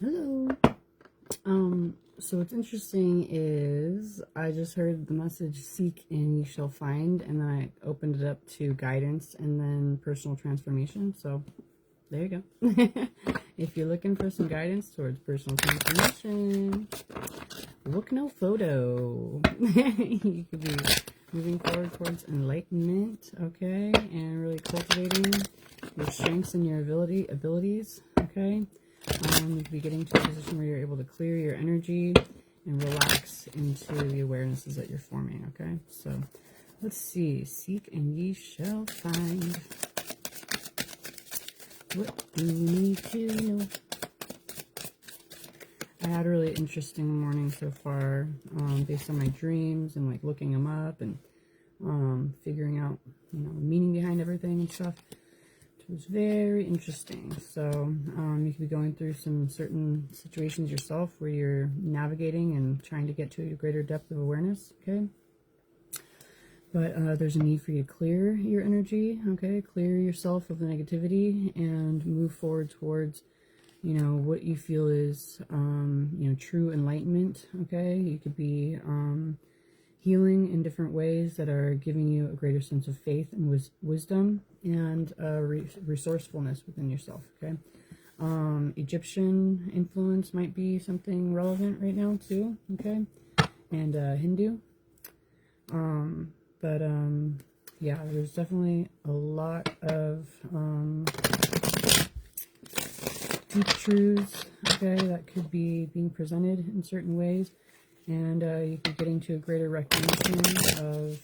Hello. So what's interesting is I just heard the message seek and you shall find, and then I opened it up to guidance and then personal transformation. So there you go. If you're looking for some guidance towards personal transformation, look no photo. You could be moving forward towards enlightenment, okay, and really cultivating your strengths and your abilities, okay. You could be getting to a position where you're able to clear your energy and relax into the awarenesses that you're forming, okay? So let's see. Seek and ye shall find. What do you need to know? I had a really interesting morning so far, based on my dreams and like looking them up and figuring out, the meaning behind everything and stuff. It was very interesting. So you could be going through some certain situations yourself where you're navigating and trying to get to a greater depth of awareness, okay? But there's a need for you to clear your energy, okay? Clear yourself of the negativity and move forward towards, what you feel is, true enlightenment, okay? You could be healing in different ways that are giving you a greater sense of faith and wisdom and resourcefulness within yourself, okay? Egyptian influence might be something relevant right now too, okay? And Hindu. Yeah, there's definitely a lot of deep truths, okay, that could be being presented in certain ways. And you could get into a greater recognition of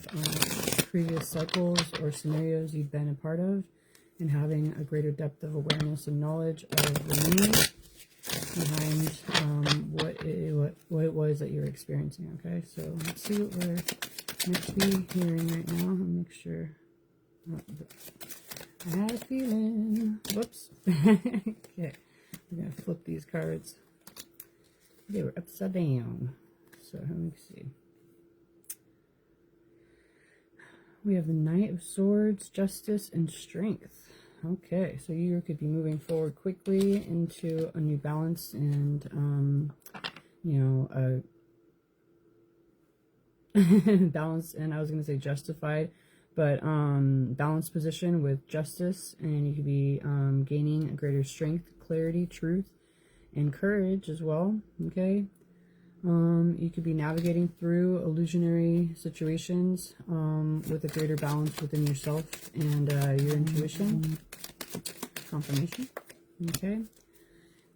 previous cycles or scenarios you've been a part of, and having a greater depth of awareness and knowledge of the meaning behind what it was that you're experiencing. Okay, so let's see what we're meant to be hearing right now. I'll make sure. I had a feeling. Whoops. Okay, we're gonna flip these cards. They were upside down. So let me see. We have the Knight of Swords, Justice, and Strength. Okay, so you could be moving forward quickly into a new balance and, balanced, and I was going to say justified, but balanced position with justice, and you could be gaining a greater strength, clarity, truth, and courage as well, okay? You could be navigating through illusionary situations with a greater balance within yourself and your intuition. Confirmation. Okay.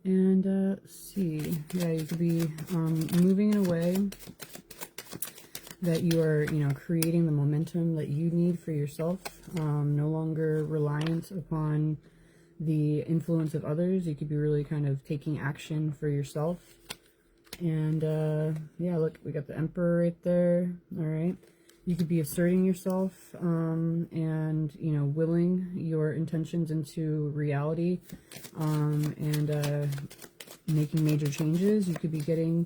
And let's see. Yeah, you could be moving in a way that you are, creating the momentum that you need for yourself. No longer reliant upon the influence of others. You could be really kind of taking action for yourself. And yeah, look, we got the Emperor right there. All right, you could be asserting yourself and willing your intentions into reality, and making major changes. You could be getting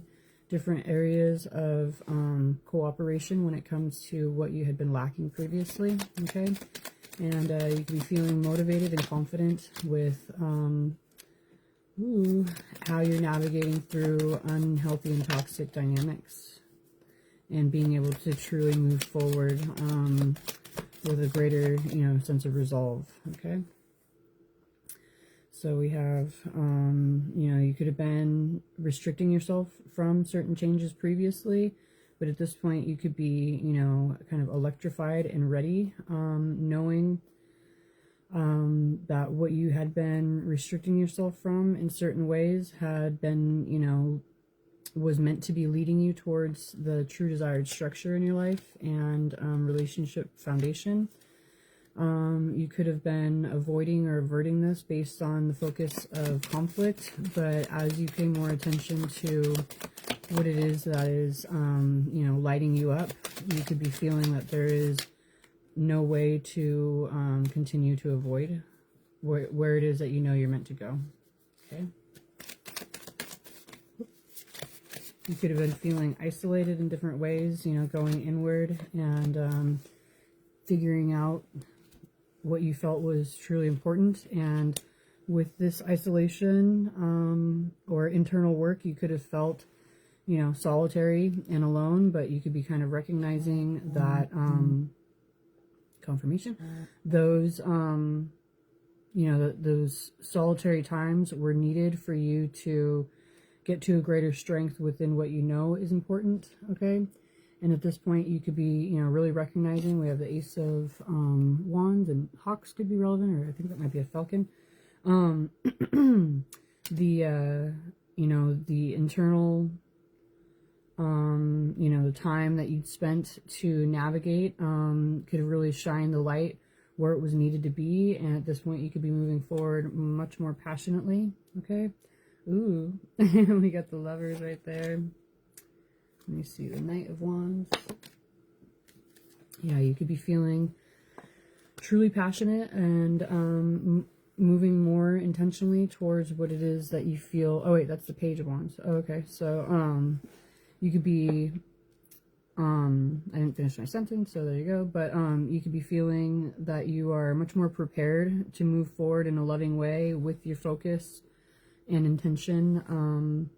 different areas of cooperation when it comes to what you had been lacking previously, okay? And you could be feeling motivated and confident with how you're navigating through unhealthy and toxic dynamics, and being able to truly move forward with a greater, sense of resolve, okay? So we have, you could have been restricting yourself from certain changes previously, but at this point you could be, kind of electrified and ready, knowing that what you had been restricting yourself from in certain ways had been, was meant to be leading you towards the true desired structure in your life and relationship foundation. You could have been avoiding or averting this based on the focus of conflict, but as you pay more attention to what it is that is, lighting you up, you could be feeling that there is no way to continue to avoid where it is that you're meant to go. Okay. You could have been feeling isolated in different ways, going inward and figuring out what you felt was truly important, and with this isolation or internal work, you could have felt, you know, solitary and alone, but you could be kind of recognizing that confirmation, those you know, those solitary times were needed for you to get to a greater strength within what you know is important. Okay. And at this point, you could be, you know, really recognizing, we have the Ace of Wands, and hawks could be relevant, or I think that might be a falcon. The, you know, the internal, you know, the time that you'd spent to navigate could really shine the light where it was needed to be. And at this point, you could be moving forward much more passionately. Okay. Ooh, we got the Lovers right there. Let me see, the Knight of Wands. Yeah, you could be feeling truly passionate and moving more intentionally towards what it is that you feel. Oh wait, that's the Page of Wands. Oh, okay, so you could be I didn't finish my sentence, so there you go. But you could be feeling that you are much more prepared to move forward in a loving way with your focus and intention.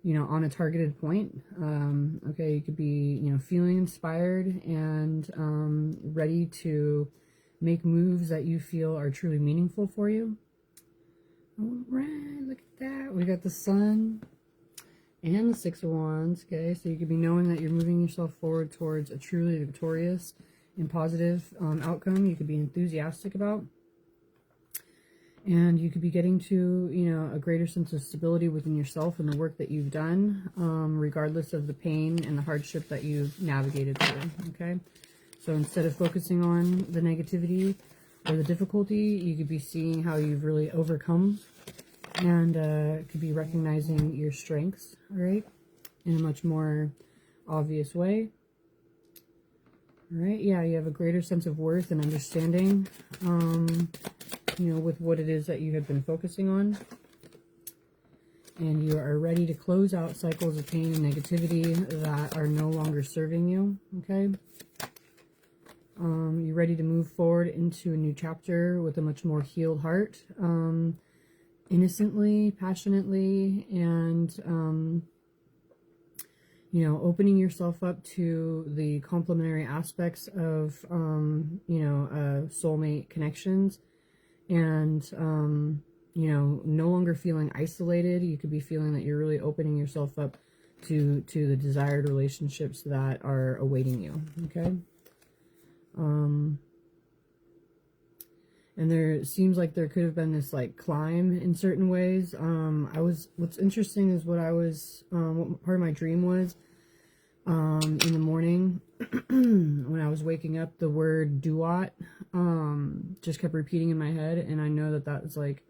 You know, on a targeted point. Okay, you could be, you know, feeling inspired and ready to make moves that you feel are truly meaningful for you. All right, look at that. We got the Sun and the Six of Wands. Okay, so you could be knowing that you're moving yourself forward towards a truly victorious and positive outcome you could be enthusiastic about. And you could be getting to, you know, a greater sense of stability within yourself and the work that you've done, regardless of the pain and the hardship that you've navigated through, okay? So instead of focusing on the negativity or the difficulty, you could be seeing how you've really overcome, and could be recognizing your strengths, all right, in a much more obvious way. All right, yeah, you have a greater sense of worth and understanding, you know, with what it is that you have been focusing on. And you are ready to close out cycles of pain and negativity that are no longer serving you, okay? You're ready to move forward into a new chapter with a much more healed heart, innocently, passionately, and, you know, opening yourself up to the complementary aspects of, you know, soulmate connections. And, you know, no longer feeling isolated. You could be feeling that you're really opening yourself up to the desired relationships that are awaiting you, okay? And there seems like there could have been this, like, climb in certain ways. What's interesting is what part of my dream was, in the morning, when I was waking up, the word duat just kept repeating in my head, and I know that that's like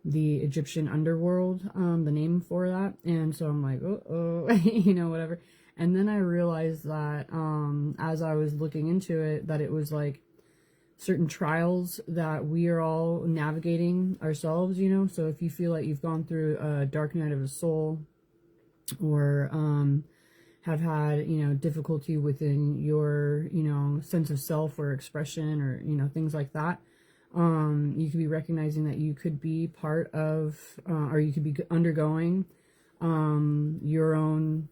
the Egyptian underworld, the name for that. And so I'm like, oh you know, whatever. And then I realized that as I was looking into it, that it was like certain trials that we are all navigating ourselves, you know. So if you feel like you've gone through a dark night of the soul, or have had, you know, difficulty within your, you know, sense of self or expression, or, you know, things like that, you could be recognizing that you could be part of, or you could be undergoing your own,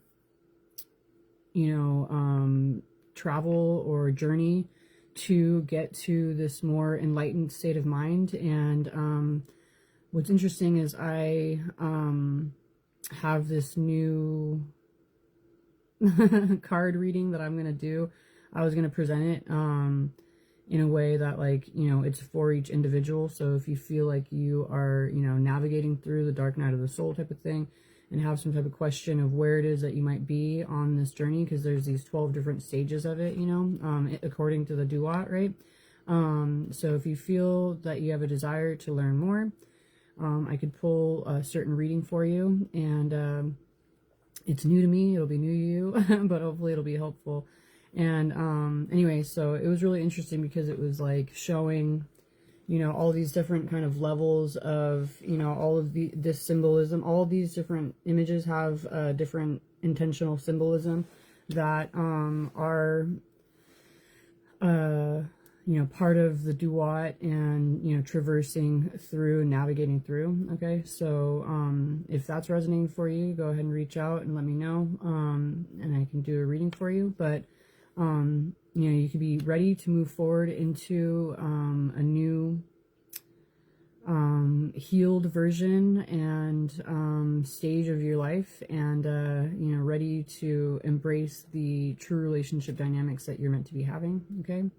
you know, travel or journey to get to this more enlightened state of mind. And what's interesting is I have this new card reading that I'm going to do. I was going to present it in a way that, like, you know, it's for each individual. So if you feel like you are, you know, navigating through the dark night of the soul type of thing, and have some type of question of where it is that you might be on this journey, because there's these 12 different stages of it, you know, according to the duat, right? So if you feel that you have a desire to learn more, I could pull a certain reading for you, and it's new to me, it'll be new to you, but hopefully it'll be helpful. And anyway, so it was really interesting because it was like showing, you know, all these different kind of levels of, you know, all of this symbolism. All of these different images have different intentional symbolism that are part of the duat and, traversing through, navigating through. Okay. So, if that's resonating for you, go ahead and reach out and let me know. And I can do a reading for you, but, you could be ready to move forward into, a new, healed version and stage of your life, and ready to embrace the true relationship dynamics that you're meant to be having. Okay,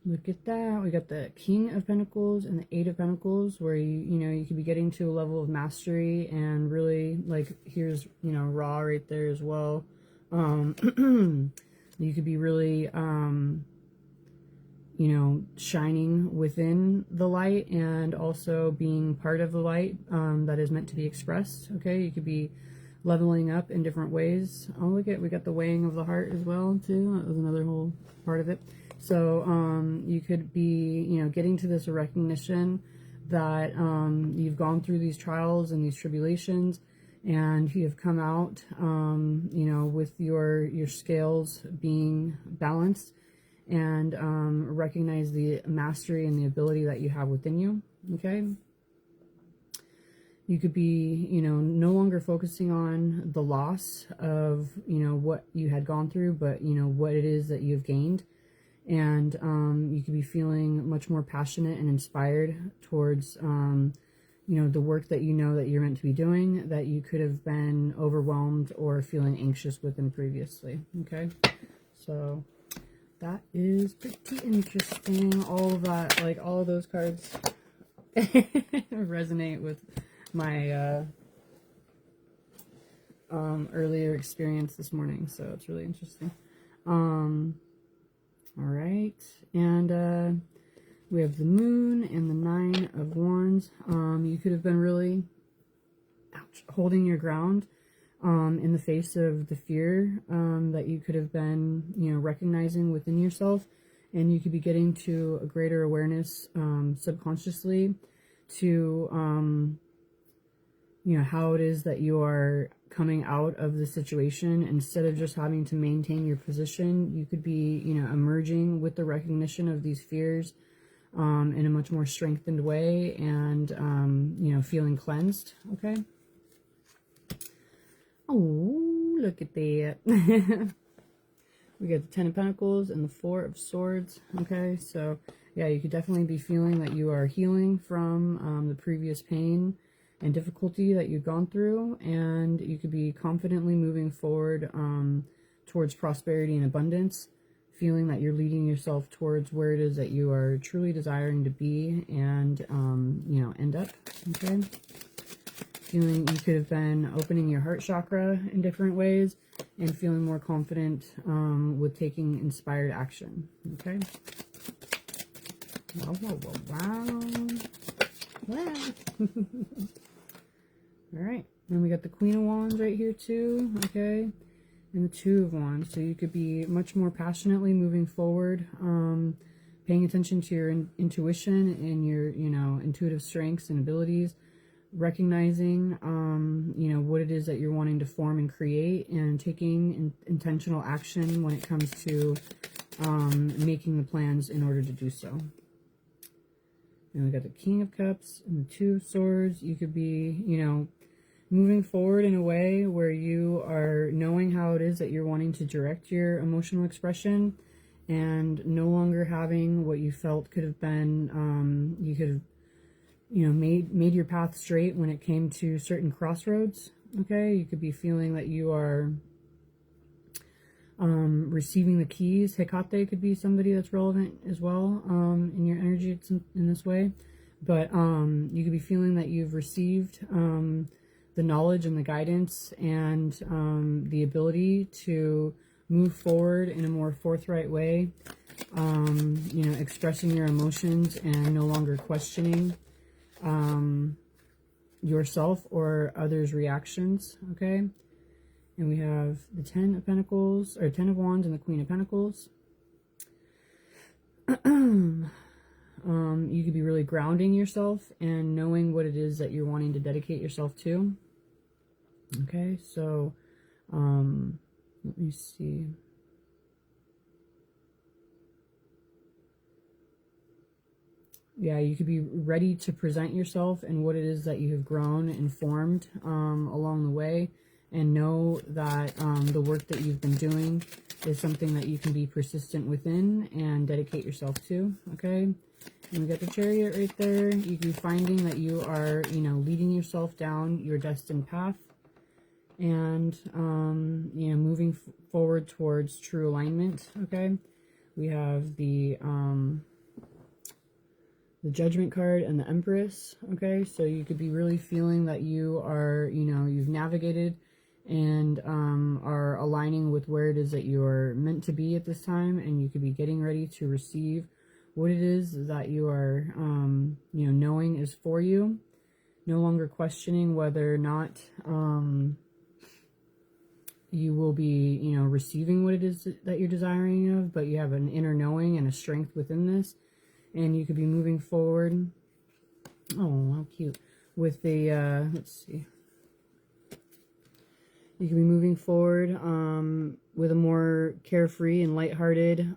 look at that. We got the King of Pentacles and the Eight of Pentacles, where you could be getting to a level of mastery, and really, like, here's Ra right there as well. You could be really shining within the light, and also being part of the light that is meant to be expressed. Okay, you could be leveling up in different ways. Oh, look at, we got the weighing of the heart as well too. That was another whole part of it. So you could be getting to this recognition that you've gone through these trials and these tribulations, and you have come out with your scales being balanced, and recognize the mastery and the ability that you have within you. Okay, you could be no longer focusing on the loss of what you had gone through, but what it is that you've gained. And you could be feeling much more passionate and inspired towards the work that that you're meant to be doing, that you could have been overwhelmed or feeling anxious within previously. Okay, so that is pretty interesting. All of that, like all of those cards resonate with my earlier experience this morning, so it's really interesting. All right, and we have the Moon and the Nine of Wands. You could have been really holding your ground in the face of the fear that you could have been, recognizing within yourself, and you could be getting to a greater awareness subconsciously to, how it is that you are coming out of the situation. Instead of just having to maintain your position, you could be, emerging with the recognition of these fears in a much more strengthened way, and, feeling cleansed. Okay. Oh, look at that. We got the Ten of Pentacles and the Four of Swords. Okay, so yeah, you could definitely be feeling that you are healing from the previous pain and difficulty that you've gone through, and you could be confidently moving forward towards prosperity and abundance, feeling that you're leading yourself towards where it is that you are truly desiring to be and, end up. Okay. Feeling you could have been opening your heart chakra in different ways and feeling more confident with taking inspired action. Okay. Wow, wow, wow, wow. Wow. All right. Then we got the Queen of Wands right here too. Okay. And the Two of Wands. So you could be much more passionately moving forward, paying attention to your intuition and your, intuitive strengths and abilities, recognizing, what it is that you're wanting to form and create, and taking intentional action when it comes to making the plans in order to do so. And we got the King of Cups and the Two of Swords. You could be, moving forward in a way where you are knowing how it is that you're wanting to direct your emotional expression, and no longer having what you felt could have been, you could have, made your path straight when it came to certain crossroads. Okay, you could be feeling that you are receiving the keys. Hecate could be somebody that's relevant as well in your energy in this way. But you could be feeling that you've received the knowledge and the guidance and the ability to move forward in a more forthright way, expressing your emotions and no longer questioning yourself or others' reactions. Okay. And we have the Ten of Pentacles, or Ten of Wands, and the Queen of Pentacles. You could be really grounding yourself and knowing what it is that you're wanting to dedicate yourself to. Okay, so let me see. yeah, you could be ready to present yourself and what it is that you have grown and formed along the way, and know that the work that you've been doing is something that you can be persistent within and dedicate yourself to, okay? And we got the Chariot right there. You can be finding that you are, you know, leading yourself down your destined path, and, you know, moving forward towards true alignment, okay? We have the Judgment card and the Empress, okay? So you could be really feeling that you are, you know, you've navigated and are aligning with where it is that you're meant to be at this time, and you could be getting ready to receive what it is that you are, you know, knowing is for you. No longer questioning whether or not you will be, you know, receiving what it is that you're desiring of, but you have an inner knowing and a strength within this. And you could be moving forward. Oh, how cute. With the, let's see. You can be moving forward with a more carefree and lighthearted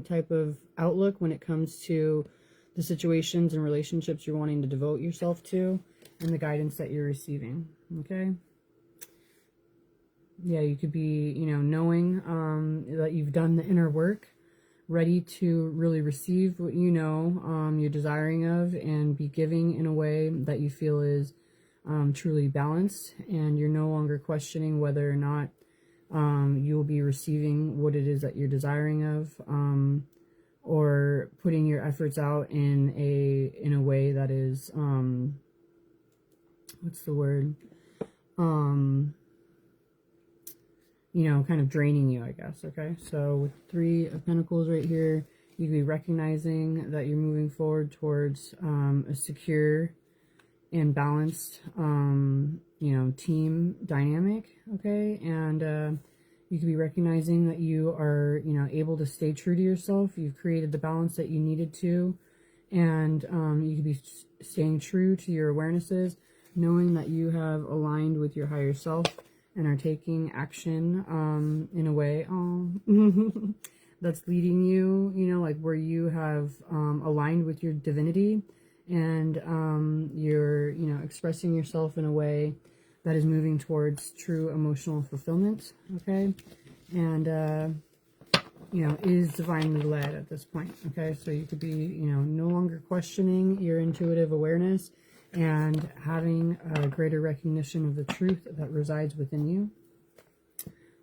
type of outlook when it comes to the situations and relationships you're wanting to devote yourself to, and the guidance that you're receiving, okay? Yeah, you could be, you know, knowing that you've done the inner work, ready to really receive what you know you're desiring of, and be giving in a way that you feel is truly balanced, and you're no longer questioning whether or not you will be receiving what it is that you're desiring of, or putting your efforts out in a way that is what's the word, you know, kind of draining you, I guess, okay? So with 3 of Pentacles right here, you can be recognizing that you're moving forward towards a secure and balanced, you know, team dynamic, okay? And you can be recognizing that you are, you know, able to stay true to yourself. You've created the balance that you needed to, and you can be staying true to your awarenesses, knowing that you have aligned with your higher self and are taking action in a way that's leading you, you know, like where you have aligned with your divinity, and you're, you know, expressing yourself in a way that is moving towards true emotional fulfillment, okay? And, you know, is divinely led at this point, okay? So you could be, you know, no longer questioning your intuitive awareness, and having a greater recognition of the truth that resides within you.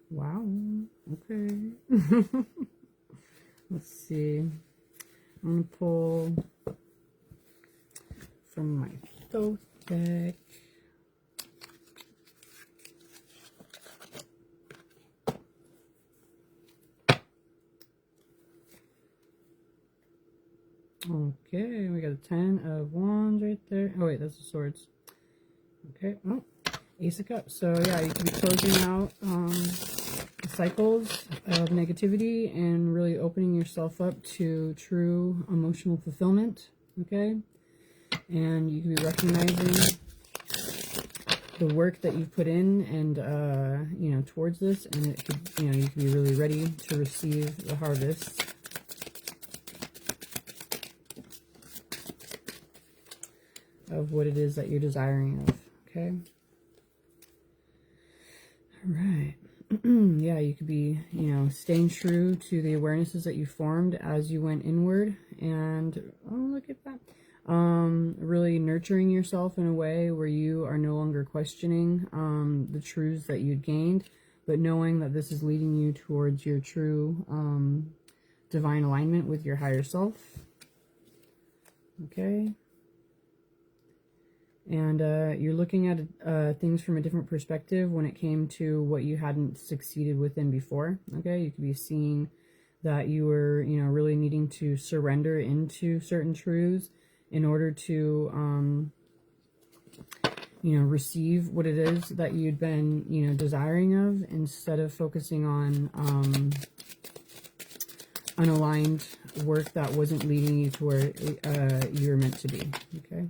Wow, okay. Let's see. I'm going to pull from my Thoth deck. Okay, we got a 10 of Wands right there. Oh wait, that's the Swords. Okay, oh, Ace of Cups. So yeah, you can be closing out cycles of negativity and really opening yourself up to true emotional fulfillment, okay? And you can be recognizing the work that you've put in and, you know, towards this, and it could, you know, you can be really ready to receive the harvest. Of what it is that you're desiring of, okay? All right. Yeah, you could be, you know, staying true to the awarenesses that you formed as you went inward, and, oh, look at that. Really nurturing yourself in a way where you are no longer questioning the truths that you'd gained, but knowing that this is leading you towards your true divine alignment with your higher self, okay? And you're looking at things from a different perspective when it came to what you hadn't succeeded within before, okay? You could be seeing that you were, you know, really needing to surrender into certain truths in order to, you know, receive what it is that you'd been, you know, desiring of, instead of focusing on unaligned work that wasn't leading you to where you were meant to be, okay?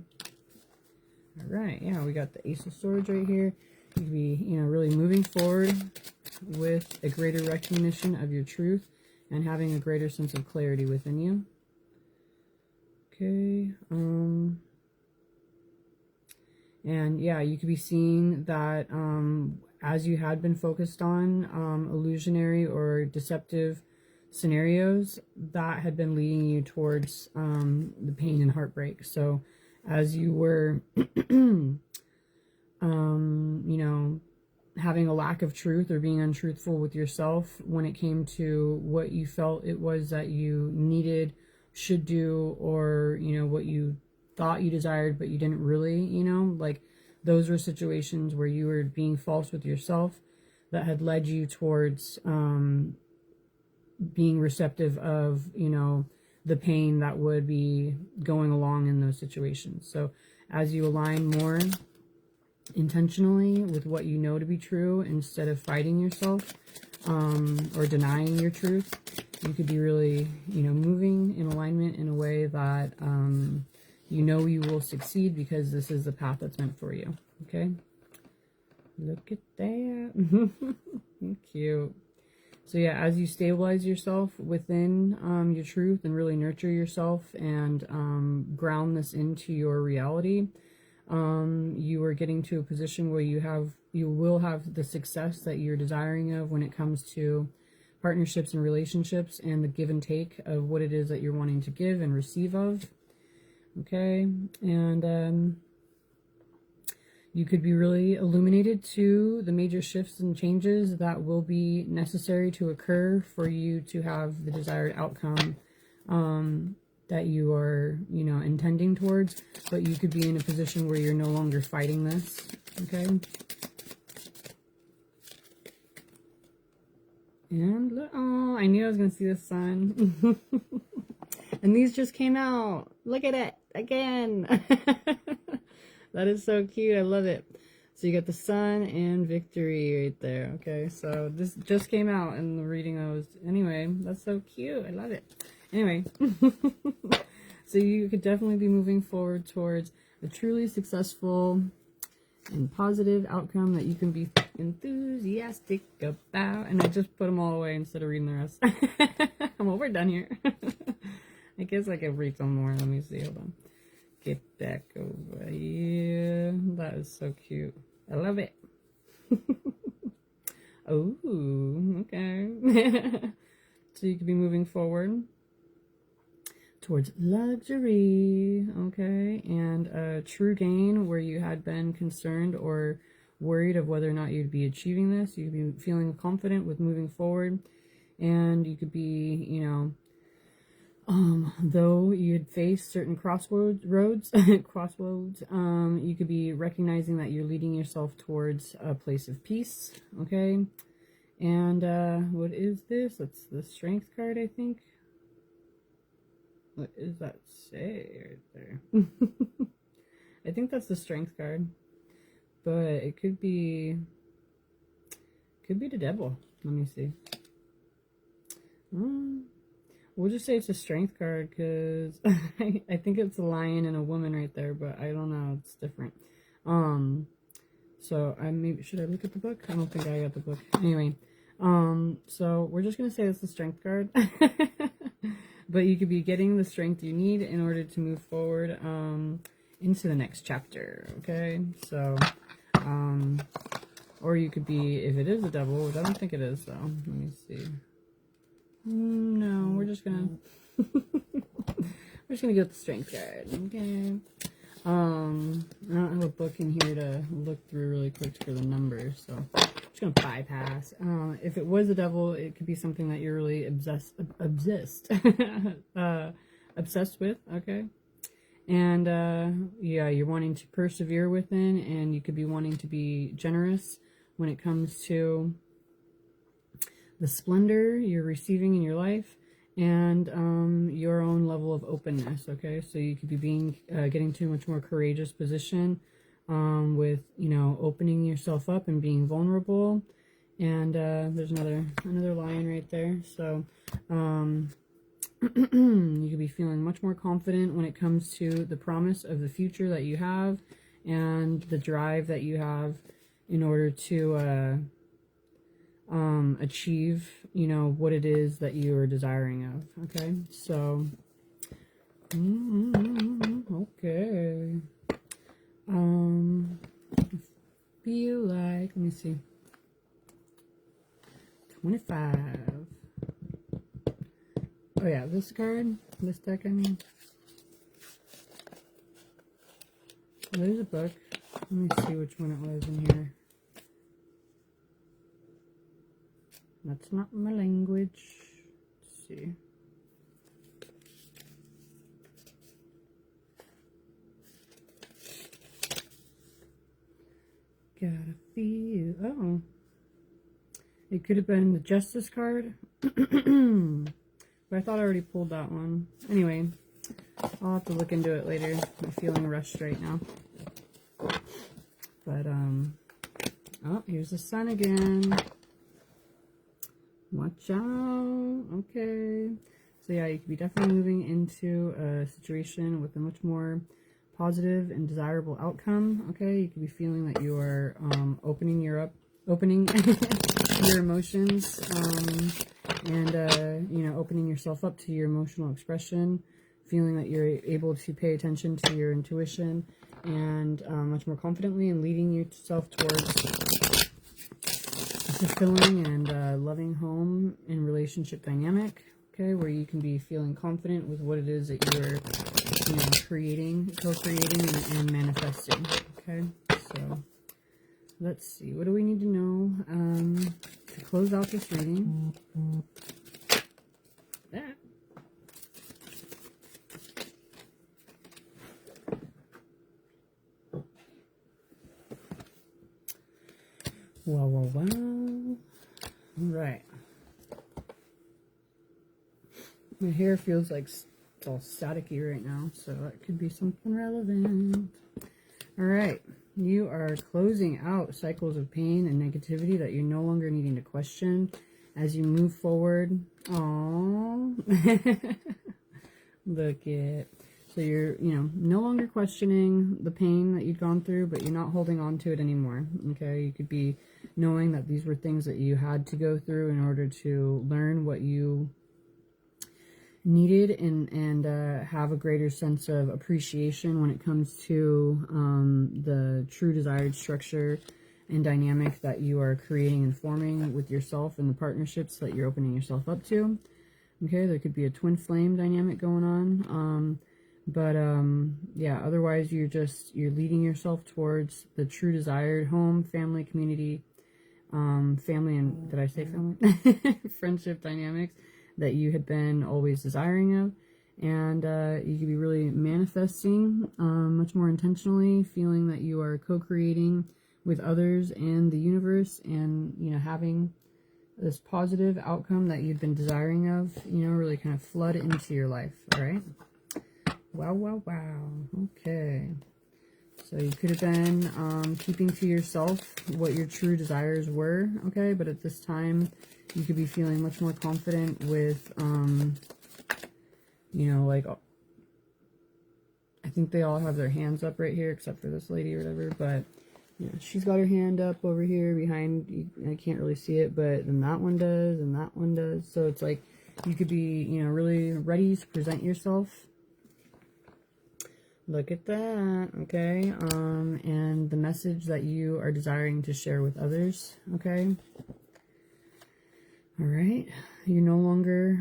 All right, yeah, we got the Ace of Swords right here. You can be, you know, really moving forward with a greater recognition of your truth and having a greater sense of clarity within you. Okay. And yeah, you could be seeing that as you had been focused on illusionary or deceptive scenarios, that had been leading you towards the pain and heartbreak. So as you were, you know, having a lack of truth or being untruthful with yourself when it came to what you felt it was that you needed, should do, or, you know, what you thought you desired, but you didn't really, you know, like those were situations where you were being false with yourself that had led you towards being receptive of, you know, the pain that would be going along in those situations. So as you align more intentionally with what you know to be true instead of fighting yourself or denying your truth, you could be really, you know, moving in alignment in a way that you know you will succeed, because this is the path that's meant for you. Okay, look at that. Cute. So yeah, as you stabilize yourself within your truth and really nurture yourself and ground this into your reality, you are getting to a position where you will have the success that you're desiring of when it comes to partnerships and relationships, and the give and take of what it is that you're wanting to give and receive of. Okay, and you could be really illuminated to the major shifts and changes that will be necessary to occur for you to have the desired outcome that you are, you know, intending towards. But you could be in a position where you're no longer fighting this. Okay. And look, oh, I knew I was going to see the sun. And these just came out. Look at it again. That is so cute. I love it. So you got the sun and victory right there. Okay, so this just came out in the reading I was... Anyway, that's so cute. I love it. Anyway. So you could definitely be moving forward towards a truly successful and positive outcome that you can be enthusiastic about. And I just put them all away instead of reading the rest. Well, we're done here. I guess I could read some more. Let me see. Hold on. Get back over here. That is so cute. I love it. Oh, okay. So you could be moving forward towards luxury, okay, and true gain, where you had been concerned or worried of whether or not you'd be achieving this. You could be feeling confident with moving forward, and you could be, you know, though you'd face certain crossroads, you could be recognizing that you're leading yourself towards a place of peace, okay? And what is this? That's the strength card, I think. What does that say right there? I think that's the strength card, but it could be the devil. Let me see. We'll just say it's a strength card, because I think it's a lion and a woman right there, but I don't know. It's different. So should I look at the book? I don't think I got the book. Anyway, so we're just gonna say it's the strength card. But you could be getting the strength you need in order to move forward into the next chapter. Okay, so or you could be, if it is a devil, which I don't think it is though. Let me see. No, we're just gonna go with the strength card. Okay. I don't have a book in here to look through really quick for the numbers, so I'm just gonna bypass. If it was a devil, it could be something that you're really obsessed with. Okay. And yeah, you're wanting to persevere within, and you could be wanting to be generous when it comes to the splendor you're receiving in your life, and your own level of openness. Okay, so you could be getting to a much more courageous position with, you know, opening yourself up and being vulnerable. And there's another lion right there. So you could be feeling much more confident when it comes to the promise of the future that you have, and the drive that you have in order to achieve, you know, what it is that you are desiring of. Okay, so Okay. Feel like, let me see. 25. Oh yeah, this card, this deck, I mean. There's a book. Let me see which one it was in here. That's not my language. Let's see. Gotta feel. Oh. It could have been the Justice card. But I thought I already pulled that one. Anyway, I'll have to look into it later. I'm feeling rushed right now. But, oh, here's the sun again. Watch out. Okay. So yeah, you could be definitely moving into a situation with a much more positive and desirable outcome. Okay, you could be feeling that you are opening your emotions, and you know, opening yourself up to your emotional expression, feeling that you're able to pay attention to your intuition and much more confidently, and leading yourself towards a fulfilling and loving home and relationship dynamic. Okay, where you can be feeling confident with what it is that you're, you know, creating, co-creating, and manifesting. Okay, so let's see. What do we need to know to close out this reading? That. Wow, wow, wow. All right. My hair feels like it's all staticky right now, so that could be something relevant. All right. You are closing out cycles of pain and negativity that you're no longer needing to question as you move forward. Aww. Look it. So you're, you know, no longer questioning the pain that you've gone through, but you're not holding on to it anymore. Okay. You could be knowing that these were things that you had to go through in order to learn what you needed, and have a greater sense of appreciation when it comes to the true desired structure and dynamic that you are creating and forming with yourself and the partnerships that you're opening yourself up to. Okay, there could be a twin flame dynamic going on, yeah, otherwise you're leading yourself towards the true desired home, family, community, family, and did I say family? Friendship dynamics that you had been always desiring of. And you could be really manifesting much more intentionally, feeling that you are co-creating with others and the universe, and, you know, having this positive outcome that you've been desiring of, you know, really kind of flood into your life. All right. Wow, wow, wow. Okay. So you could have been keeping to yourself what your true desires were, okay? But at this time, you could be feeling much more confident with, you know, like, I think they all have their hands up right here, except for this lady or whatever, but, you know, she's got her hand up over here behind, I can't really see it, but then that one does, and that one does. So it's like, you could be, you know, really ready to present yourself. Look at that, okay? And the message that you are desiring to share with others, okay? All right. You're no longer,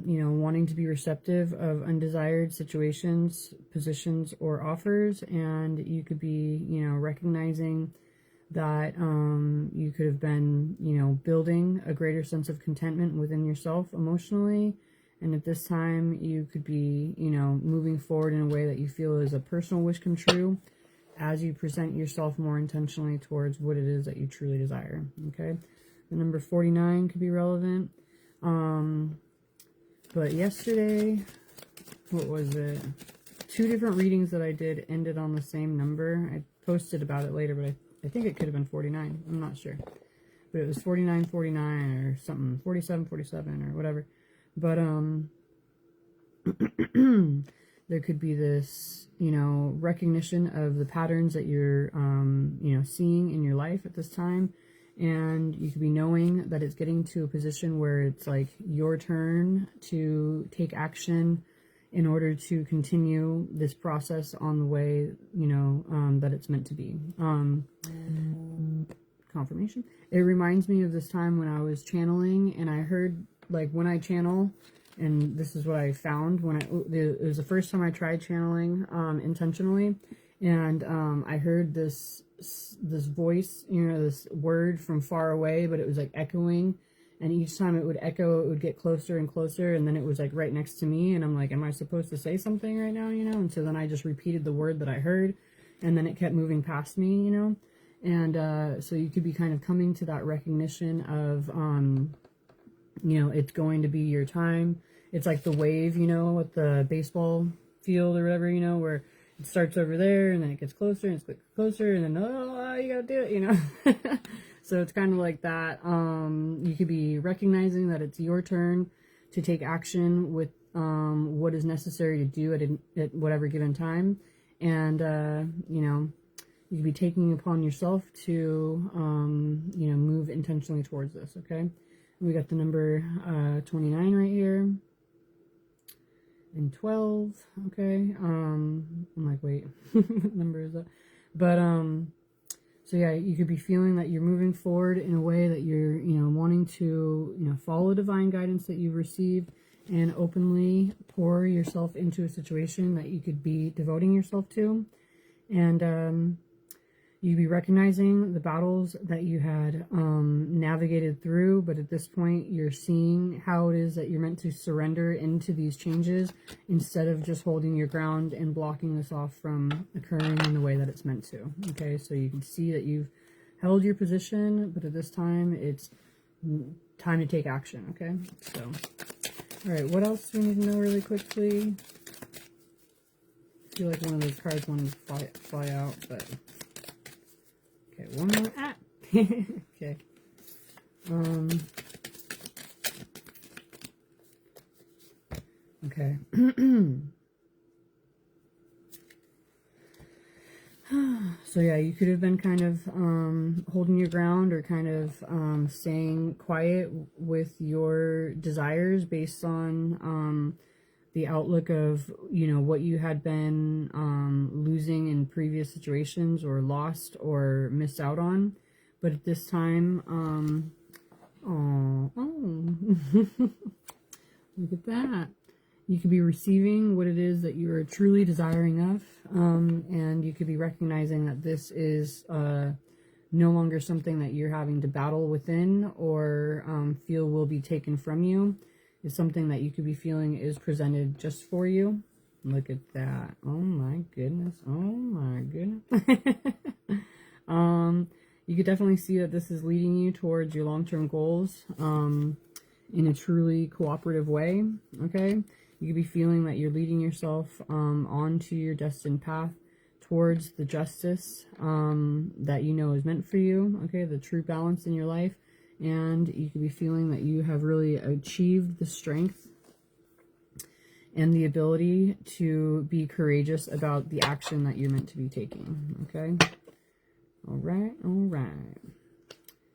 you know, wanting to be receptive of undesired situations, positions, or offers. And you could be, you know, recognizing that you could have been, you know, building a greater sense of contentment within yourself emotionally. And at this time, you could be, you know, moving forward in a way that you feel is a personal wish come true as you present yourself more intentionally towards what it is that you truly desire, okay? The number 49 could be relevant. But yesterday, what was it? 2 different readings that I did ended on the same number. I posted about it later, but I think it could have been 49. I'm not sure. But it was 49, 49 or something, 47, 47 or whatever. But, there could be this, you know, recognition of the patterns that you're, you know, seeing in your life at this time. And you could be knowing that it's getting to a position where it's like your turn to take action in order to continue this process on the way, you know, that it's meant to be. Confirmation. It reminds me of this time when I was channeling, and I heard, like, when I channel, and this is what I found when it was the first time I tried channeling intentionally, and I heard this voice, you know, this word from far away, but it was like echoing, and each time it would echo, it would get closer and closer, and then it was like right next to me, and I'm like, am I supposed to say something right now, you know? And so then I just repeated the word that I heard, and then it kept moving past me, you know? And so you could be kind of coming to that recognition of, you know, it's going to be your time. It's like the wave, you know, at the baseball field or whatever, you know, where it starts over there and then it gets closer and it's closer and then, oh, you gotta do it, you know. So it's kind of like that. You could be recognizing that it's your turn to take action with what is necessary to do at whatever given time. And, you know, you could be taking upon yourself to, you know, move intentionally towards this, okay? We got the number 29 right here. And 12, okay? I'm like, wait, what number is that? But, so yeah, you could be feeling that you're moving forward in a way that you're, you know, wanting to, you know, follow divine guidance that you've received and openly pour yourself into a situation that you could be devoting yourself to. And, you'd be recognizing the battles that you had navigated through, but at this point you're seeing how it is that you're meant to surrender into these changes instead of just holding your ground and blocking this off from occurring in the way that it's meant to. Okay, so you can see that you've held your position, but at this time it's time to take action. Okay, so all right, what else do we need to know really quickly? I feel like one of those cards wanted to fly out, but okay, one more. Ah! Okay. Okay. So yeah, you could have been kind of holding your ground or kind of staying quiet with your desires based on the outlook of, you know, what you had been losing in previous situations or lost or missed out on. But at this time, look at that. You could be receiving what it is that you are truly desiring of, and you could be recognizing that this is no longer something that you're having to battle within or feel will be taken from you. Is something that you could be feeling is presented just for you. Look at that. Oh my goodness. Oh my goodness. You could definitely see that this is leading you towards your long-term goals in a truly cooperative way. Okay. You could be feeling that you're leading yourself onto your destined path towards the justice that you know is meant for you. Okay. The true balance in your life. And you could be feeling that you have really achieved the strength and the ability to be courageous about the action that you're meant to be taking. Okay? All right, all right.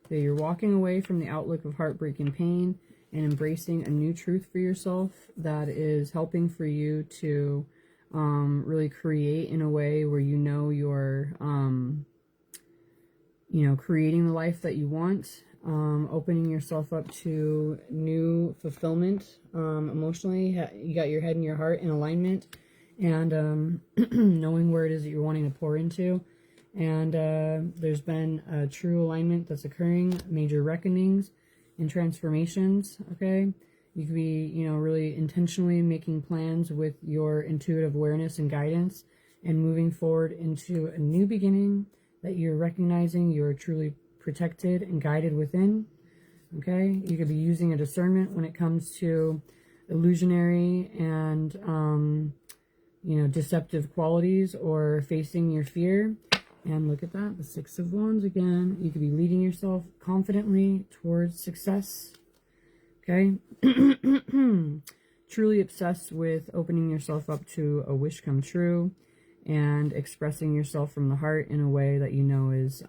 So you're walking away from the outlook of heartbreak and pain and embracing a new truth for yourself that is helping for you to really create in a way where you know you're, you know, creating the life that you want. Opening yourself up to new fulfillment emotionally. You got your head and your heart in alignment and knowing where it is that you're wanting to pour into. And there's been a true alignment that's occurring, major reckonings and transformations, okay? You could be, you know, really intentionally making plans with your intuitive awareness and guidance and moving forward into a new beginning that you're recognizing you're truly protected and guided within. Okay, you could be using a discernment when it comes to illusionary and you know, deceptive qualities or facing your fear. And look at that, the Six of Wands again. You could be leading yourself confidently towards success. Okay, truly obsessed with opening yourself up to a wish come true and expressing yourself from the heart in a way that you know is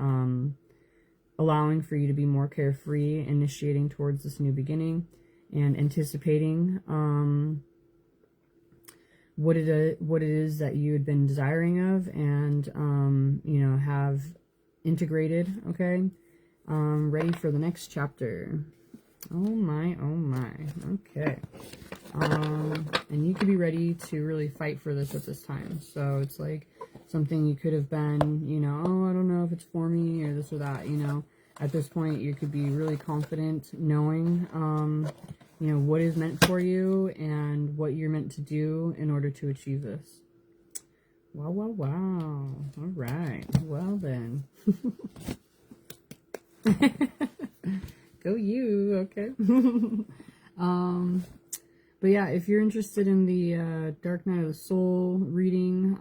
allowing for you to be more carefree, initiating towards this new beginning and anticipating what it is that you had been desiring of, and you know, have integrated. Okay, ready for the next chapter. Oh my, oh my. Okay. And you could be ready to really fight for this at this time. So it's like something you could have been, you know, oh, I don't know if it's for me or this or that, you know. At this point, you could be really confident knowing, you know, what is meant for you and what you're meant to do in order to achieve this. Wow, wow, wow. All right. Well, then. Go you. Okay. But yeah, if you're interested in the Dark Night of the Soul reading,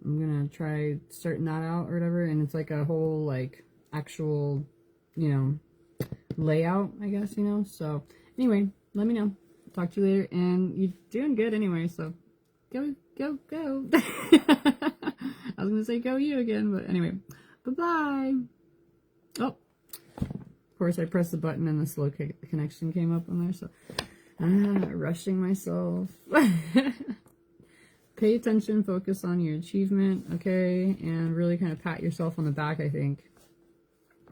I'm gonna try starting that out or whatever, and it's like a whole like actual, you know, layout, I guess, you know. So anyway, let me know. Talk to you later, and you're doing good anyway, so go. I was gonna say go you again, but anyway, bye-bye. Oh, of course I pressed the button and the slow connection came up on there, so rushing myself. Pay attention, focus on your achievement, okay, and really kind of pat yourself on the back. I think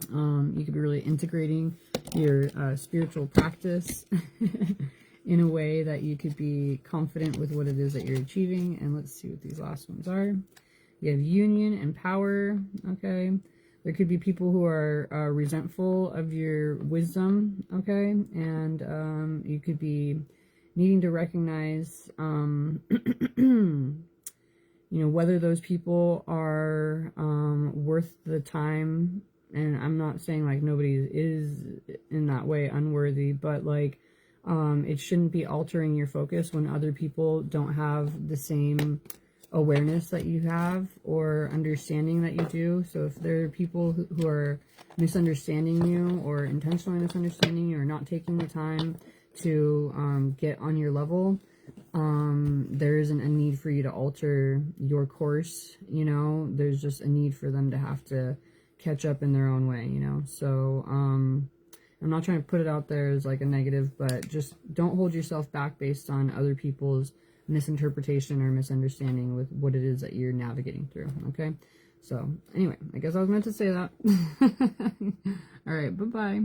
you could be really integrating your spiritual practice in a way that you could be confident with what it is that you're achieving. And let's see what these last ones are. You have union and power, okay. There could be people who are resentful of your wisdom, okay, and you could be needing to recognize, you know, whether those people are worth the time. And I'm not saying like nobody is in that way unworthy, but like it shouldn't be altering your focus when other people don't have the same awareness that you have or understanding that you do. So if there are people who are misunderstanding you or intentionally misunderstanding you or not taking the time to get on your level, there isn't a need for you to alter your course, you know. There's just a need for them to have to catch up in their own way, you know. So I'm not trying to put it out there as like a negative, but just don't hold yourself back based on other people's misinterpretation or misunderstanding with what it is that you're navigating through, okay? So anyway, I guess I was meant to say that. All right, bye-bye.